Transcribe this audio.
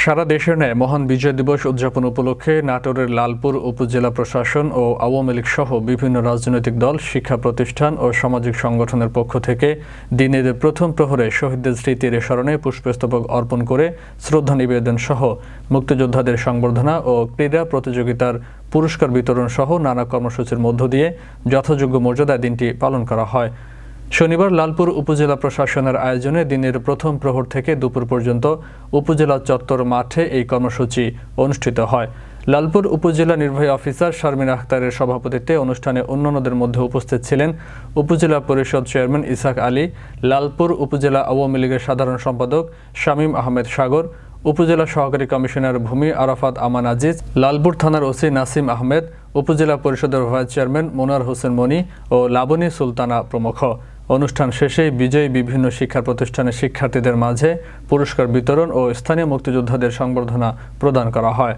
সারা দেশের ন্যায় মহান বিজয় দিবস উদযাপন উপলক্ষে নাটোরের লালপুর উপজেলা প্রশাসন ও আওয়ামী লীগ সহ বিভিন্ন রাজনৈতিক দল, শিক্ষা প্রতিষ্ঠান ও সামাজিক সংগঠনের পক্ষ থেকে দিনের প্রথম প্রহরে শহীদদের স্মৃতির স্মরণে পুষ্পস্তবক অর্পণ করে শ্রদ্ধা নিবেদন সহ মুক্তিযোদ্ধাদের সংবর্ধনা ও ক্রীড়া প্রতিযোগিতার পুরস্কার বিতরণ সহ নানা কর্মসূচির মধ্য দিয়ে যথাযোগ্য মর্যাদায় দিনটি পালন করা হয়। শনিবার লালপুর উপজেলা প্রশাসনের আয়োজনে দিনের প্রথম প্রহর থেকে দুপুর পর্যন্ত উপজেলা চত্বর মাঠে এই কর্মসূচি অনুষ্ঠিত হয়। লালপুর উপজেলা নির্বাহী অফিসার শারমিন আখতারের সভাপতিত্বে অনুষ্ঠানে অন্যান্যদের মধ্যে উপস্থিত ছিলেন উপজেলা পরিষদ চেয়ারম্যান ইসাক আলী, লালপুর উপজেলা আওয়ামী লীগের সাধারণ সম্পাদক শামীম আহমেদ সাগর, উপজেলা সহকারী কমিশনার ভূমি আরাফাত আমান আজিজ, লালপুর থানার ওসি নাসিম আহমেদ, উপজেলা পরিষদের ভাইস চেয়ারম্যান মোনার হোসেন মনি ও লাবনী সুলতানা প্রমুখ। অনুষ্ঠান শেষে বিজয়ী বিভিন্ন শিক্ষা প্রতিষ্ঠানের শিক্ষার্থীদের মাঝে পুরস্কার বিতরণ ও স্থানীয় মুক্তিযোদ্ধাদের সংবর্ধনা প্রদান করা হয়।